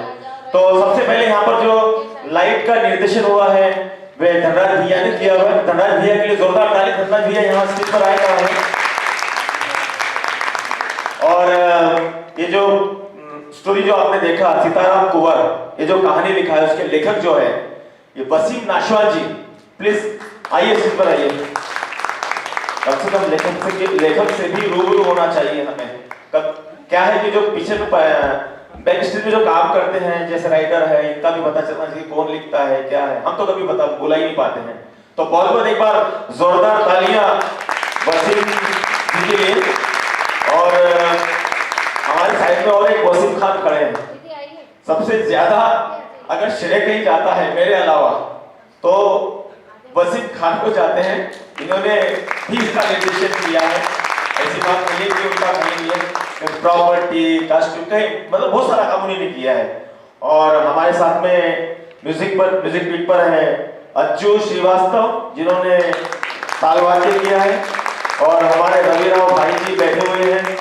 तो सबसे पहले यहाँ पर जो लाइट का निर्देशन हुआ है वह धनराज भैया ने किया हुआ है। धनराज भैया के लिए जोरदार ताली। धनराज भैया यहाँ स्टेज पर आए हुए हैं। और ये जो स्टोरी जो आपने देखा सीताराम कुंवर, ये जो कहानी लिखा है उसके लेखक जो है ये वसीम नाशवान जी, प्लीज आइए स्टेज पर आइए। कम से कम लेखक से भी रूबरू होना चाहिए हमें। क्या है कि जो पीछे में बैक स्टेज में जो काम करते हैं जैसे राइटर है, इनका भी पता चलना चाहिए कौन लिखता है क्या है। हम तो कभी बोला ही नहीं पाते हैं। तो बहुत बहुत एक बार जोरदार तालियां वसीम जी के लिए। और हमारे साइड में और एक वसीम खान खड़े हैं। सबसे ज्यादा अगर श्रेय कहीं जाता है मेरे अलावा तो वसीम खान को जाते हैं। इन्होंने ही इसका निर्देशन किया है। ऐसी बात नहीं है कि उनका नहीं है, प्रॉपर्टी कास्ट्यूम कहीं मतलब बहुत सारा काम उन्होंने किया है। और हमारे साथ में म्यूजिक बीट पर है अज्जू श्रीवास्तव जिन्होंने तालवाद्य किया है। और हमारे रवि राव भाई जी बैठे हुए हैं,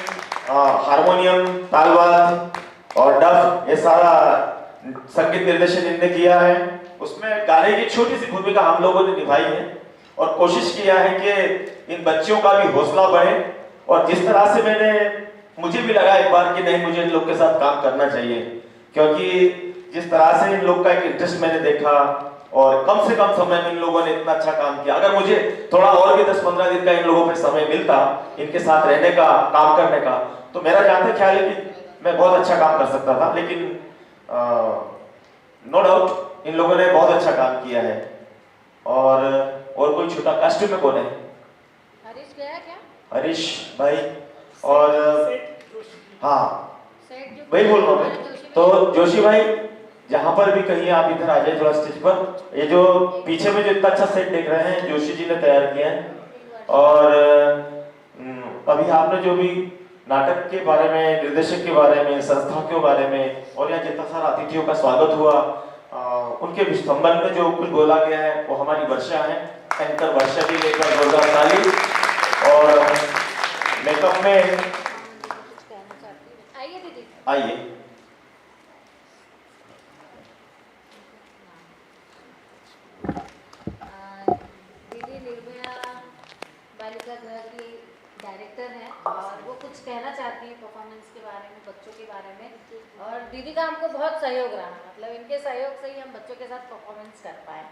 हारमोनियम, तालवाद और डफ, ये सारा संगीत निर्देशन इनने किया है। उसमें गाने की छोटी सी भूमिका हम लोगों ने निभाई है और कोशिश किया है कि इन बच्चों का भी हौसला बढ़े। और जिस तरह से मुझे भी लगा एक बार कि नहीं मुझे इन लोग के साथ काम करना चाहिए, क्योंकि जिस तरह से इन लोग का एक इंटरेस्ट मैंने देखा और कम से कम समय में इन लोगों ने इतना अच्छा काम किया। अगर मुझे थोड़ा और भी 10-15 दिन का इन लोगों पे समय मिलता इनके साथ रहने का, काम करने का, तो मेरा जहाँ तक ख्याल है कि मैं बहुत अच्छा काम कर सकता था। लेकिन नो डाउट इन लोगों ने बहुत अच्छा काम किया है। और कोई छोटा कास्ट्यूम में कौन है? हरीश गया क्या? हरीश भाई और हाँ वही बोल रहा हूँ। तो जोशी भाई जहाँ पर भी कहीं आप इधर आ जाए थोड़ा स्टेज पर। ये जो पीछे में जो इतना अच्छा सेट देख रहे हैं जोशी जी ने तैयार किया है। और अभी आपने जो भी नाटक के बारे में, निर्देशक के बारे में, संस्था के बारे में और यहाँ जितना सारा अतिथियों का स्वागत हुआ उनके संबंध में जो कुछ बोला गया है वो हमारी वर्षा है। एंकर वर्षा की लेकर जोरदार ताली। और मेकअप में आइए दीदी। आइए। दीदी निर्भया बालिका गृह की डायरेक्टर हैं और वो कुछ कहना चाहती है परफॉर्मेंस के बारे में, बच्चों के बारे में। और दीदी का हमको बहुत सहयोग रहा, मतलब इनके सहयोग से ही हम बच्चों के साथ परफॉर्मेंस कर पाए।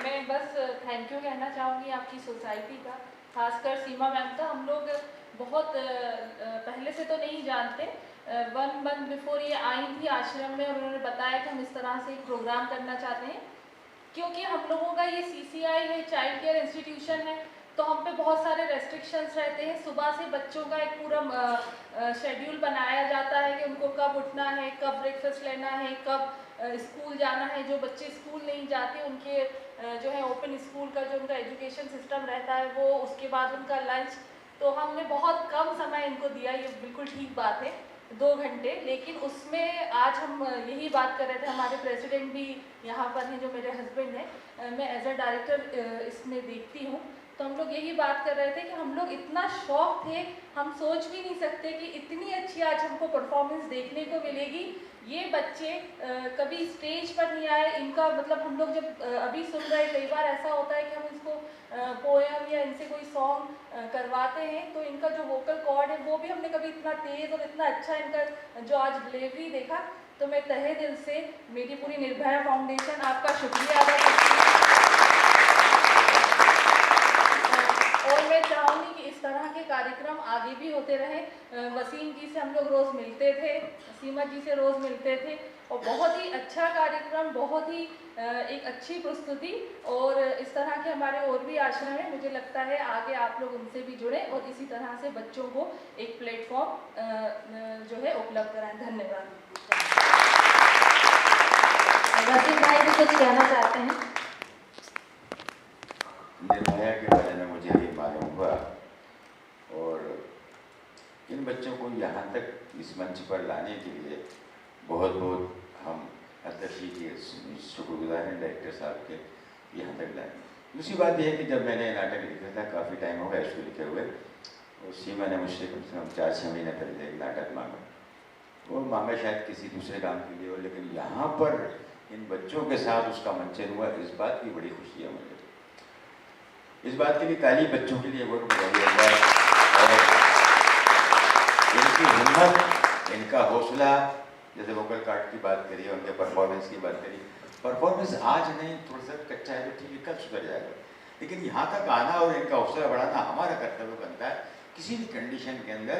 मैं बस थैंक यू कहना चाहूँगी आपकी सोसाइटी का, खासकर सीमा मैम का। हम लोग बहुत पहले से तो नहीं जानते, 1 मंथ बिफोर ये आई थी आश्रम में और उन्होंने बताया कि हम इस तरह से एक प्रोग्राम करना चाहते हैं। क्योंकि हम लोगों का ये CCI है, चाइल्ड केयर इंस्टीट्यूशन है, तो हम पे बहुत सारे रेस्ट्रिक्शंस रहते हैं। सुबह से बच्चों का एक पूरा शेड्यूल बनाया जाता है कि उनको कब उठना है, कब ब्रेकफास्ट लेना है, कब स्कूल जाना है। जो बच्चे स्कूल नहीं जाते उनके जो है ओपन स्कूल का जो उनका एजुकेशन सिस्टम रहता है वो, उसके बाद उनका लंच। तो हमने बहुत कम समय इनको दिया, ये बिल्कुल ठीक बात है, 2 घंटे। लेकिन उसमें आज हम यही बात कर रहे थे, हमारे प्रेसिडेंट भी यहाँ पर हैं जो मेरे हस्बैंड हैं, मैं एज अ डायरेक्टर इसमें देखती हूँ। तो हम लोग यही बात कर रहे थे कि हम लोग इतना शौक थे, हम सोच भी नहीं सकते कि इतनी अच्छी आज हमको परफॉर्मेंस देखने को मिलेगी। ये बच्चे कभी स्टेज पर नहीं आए, इनका मतलब हम लोग जब अभी सुन रहे, कई बार ऐसा होता है कि हम इसको पोएम या इनसे कोई सॉन्ग करवाते हैं तो इनका जो वोकल कॉर्ड है वो भी हमने कभी इतना तेज़ और इतना अच्छा इनका जो आज डिलीवरी देखा। तो मैं तहे दिल से मेरी पूरी निर्भया फाउंडेशन आपका शुक्रिया अदा करती हूँ। और मैं चाहूँगी कि इस तरह के कार्यक्रम आगे भी होते रहे। वसीम जी से हम लोग रोज़ मिलते थे, सीमा जी से रोज़ मिलते थे, और बहुत ही अच्छा कार्यक्रम, बहुत ही एक अच्छी प्रस्तुति। और इस तरह के हमारे और भी आश्रम हैं, मुझे लगता है आगे आप लोग उनसे भी जुड़े और इसी तरह से बच्चों को एक प्लेटफॉर्म जो है उपलब्ध कराएं। धन्यवाद। वसीम भाई भी कुछ कहना चाहते हैं। निर्भया के बारे में मुझे ये मालूम हुआ, और इन बच्चों को यहाँ तक इस मंच पर लाने के लिए बहुत बहुत हम अध्यक्ष जी के शुक्रगुजार हैं, डायरेक्टर साहब के, यहाँ तक लाए। दूसरी बात यह है कि जब मैंने नाटक लिखा था, काफ़ी टाइम हो गया इसको लिखे हुए, और सीमा ने मुझसे कम से कम 4-6 महीने पहले एक नाटक मांगा। वो मांगा शायद किसी दूसरे काम के लिए हो, लेकिन यहाँ पर इन बच्चों के साथ उसका मंचन हुआ, इस बात की बड़ी खुशी है मुझे। इस बात के लिए ताली बच्चों के लिए बहुत बधाई। और इनकी हिम्मत, इनका हौसला, जैसे वोकल कार्ड की बात करिए, उनके परफॉर्मेंस की बात करिए, परफॉर्मेंस आज नहीं, थोड़ा सा कच्चा है तो ठीक है, कल सुधर जाएगा, लेकिन यहाँ तक आना और इनका हौसला बढ़ाना हमारा कर्तव्य बनता है। किसी भी कंडीशन के अंदर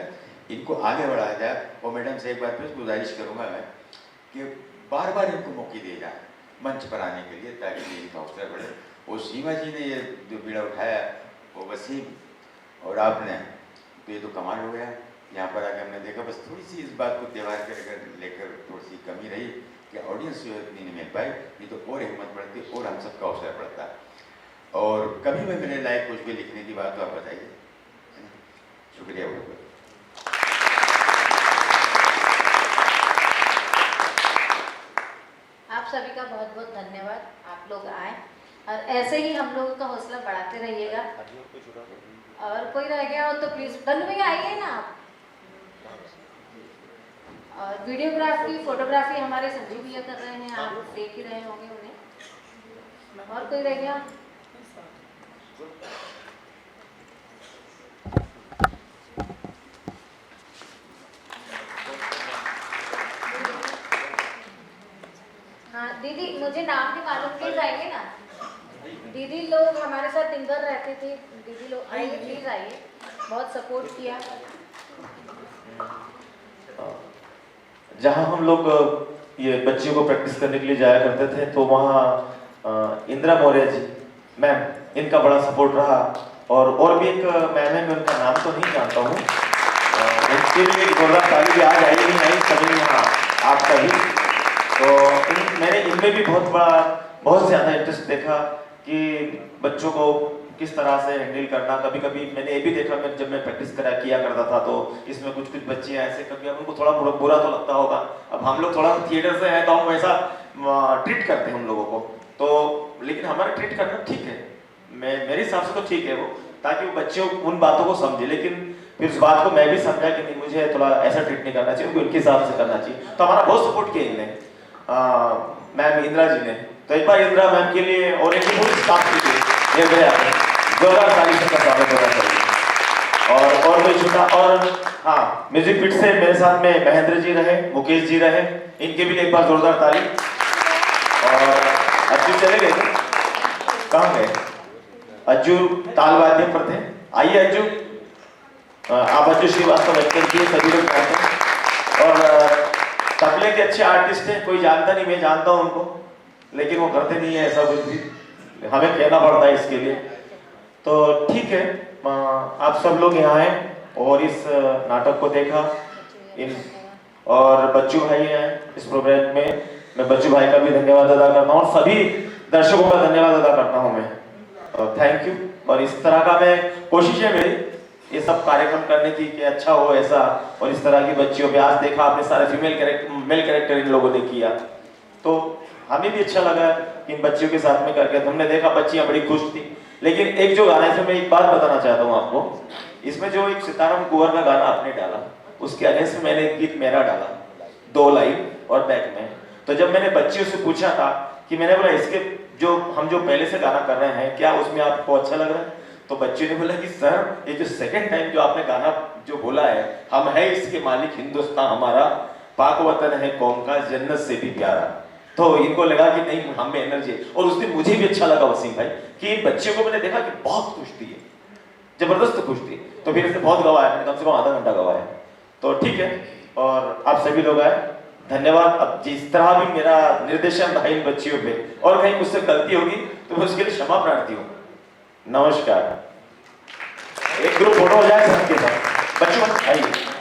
इनको आगे बढ़ाया जाए। और मैडम से एक बार फिर गुजारिश करूँगा मैं कि बार बार इनको मौके दिए जाए मंच पर आने के लिए, ताकि इनका हौसला बढ़े। और सीमा जी ने ये जो बीड़ा उठाया, वो वसीम और आपने, तो ये तो कमाल हो गया। यहाँ पर आके हमने देखा, बस थोड़ी सी इस बात को त्यौहार कर लेकर थोड़ी सी कमी रही कि ऑडियंस जो इतनी नहीं मिल पाई, नहीं तो और हिम्मत बढ़ती और हम सबका हौसला बढ़ता। और कभी भी मेरे लायक कुछ भी लिखने की बात तो आप बताइए। शुक्रिया बहुत बहुत। आप सभी का बहुत बहुत धन्यवाद, आप लोग आए और ऐसे ही हम लोगों का हौसला बढ़ाते रहिएगा। और कोई रह गया हो तो प्लीज़ धनु भैया आइए ना आप। और वीडियोग्राफी, फोटोग्राफी हमारे संजीव भैया कर रहे हैं, आप देख ही रहे होंगे उन्हें। और कोई रह गया? हाँ दीदी, मुझे नाम भी मालूम, प्लीज आइए ना। दीदी लोग हमारे साथ दिन भर रहते थे, दीदी लोग आइए, प्लीज आइए, बहुत सपोर्ट किया। जहाँ हम लोग ये बच्चियों को प्रैक्टिस करने के लिए जाया करते थे, तो वहाँ इंदिरा मौर्य जी मैम, इनका बड़ा सपोर्ट रहा। और भी एक मैम है, मैं उनका नाम तो नहीं जानता हूँ, इनके लिए जोरदार ताली भी आज आई नहीं आई, सभी यहाँ आपका भी। तो मैंने इनमें भी बहुत ज़्यादा इंटरेस्ट देखा कि बच्चों को किस तरह से हैंडल करना। कभी कभी मैंने ये भी देखा, मैं जब मैं प्रैक्टिस किया करता था, तो इसमें कुछ बच्चे ऐसे, कभी उनको थोड़ा बुरा तो लगता होगा। अब हम लोग थोड़ा थिएटर से हैं तो हम वैसा ट्रीट करते हैं उन लोगों को, तो लेकिन हमारा ट्रीट करना ठीक है, मेरे हिसाब से तो ठीक है वो, ताकि वो बच्चे उन बातों को समझे। लेकिन फिर उस बात को मैं भी समझा कि नहीं, मुझे थोड़ा ऐसा ट्रीट नहीं करना चाहिए, उनके हिसाब से करना चाहिए। तो हमारा बहुत सपोर्ट किया इनने, मैम इंदिरा जी ने। तो एक बार इंदिरा मैम के लिए और एक पूरी स्टाफ के लिए ये गया जोरदार ताली से स्वागत होना चाहिए। और कोई छूटा, और हाँ, म्यूजिक पिट से मेरे साथ में महेंद्र जी रहे, मुकेश जी रहे, इनके भी एक बार जोरदार ताली। और अज्जू चले गए, कहाँ गए? अज्जू ताल वाद्य पर थे, आइए अज्जू, आप अज्जू श्रीवास्तव की सभी लोग जानते हैं। और तबले के अच्छे आर्टिस्ट हैं, कोई जानता नहीं, मैं जानता हूँ उनको, लेकिन वो करते नहीं है ऐसा कुछ भी, हमें कहना पड़ता है इसके लिए। तो ठीक है, आप सब लोग यहाँ आए और इस नाटक को देखा, और बच्चू भाई हैं इस प्रोग्राम में, मैं बच्चू भाई का भी धन्यवाद अदा करता हूँ, और सभी दर्शकों का धन्यवाद अदा करता हूँ मैं, थैंक यू। और इस तरह का मैं कोशिश है मेरी ये सब कार्यक्रम करने की कि अच्छा हो ऐसा, और इस तरह की बच्चियों पे आज देखा आपने सारे मेल कैरेक्टर इन लोगों ने किया, तो हमें भी अच्छा लगा इन बच्चियों के साथ में करके। हमने देखा बच्चियां बड़ी खुश थी। लेकिन एक जो गाना है, मैं एक बात बताना चाहता हूँ आपको, इसमें जो एक सिताराम कुंवर का गाना आपने डाला, उसके अगेंस्ट में मैंने एक गीत मेरा डाला, 2 लाइन और बैक में। तो जब मैंने बच्चियों से पूछा था कि मैंने बोला इसके जो हम जो पहले से गाना कर रहे हैं, क्या उसमें आपको अच्छा लग रहा है? तो बच्चे ने बोला कि सर, ये जो सेकंड टाइम जो आपने गाना जो बोला है, हम है इसके मालिक हिंदुस्तान हमारा, पाक वतन है कौम का जन्नत से भी प्यारा। तो इनको लगा कि नहीं हम में एनर्जी है। और उस दिन मुझे भी अच्छा लगा वसीम भाई कि इन बच्चों को मैंने देखा कि बहुत खुश थी, जबरदस्त खुश थी। तो फिर इसने बहुत गवाया, मैंने कम से कम आधा घंटा गवाया। तो ठीक है, और आप सभी लोग आए, धन्यवाद। अब जिस तरह भी मेरा निर्देशन रहा इन बच्चियों पे और कहीं मुझसे गलती होगी तो मैं उसके लिए क्षमा प्रार्थी हूँ। नमस्कार। एक ग्रुप फोटो हो जाए सबके साथ, बच्चों आइए।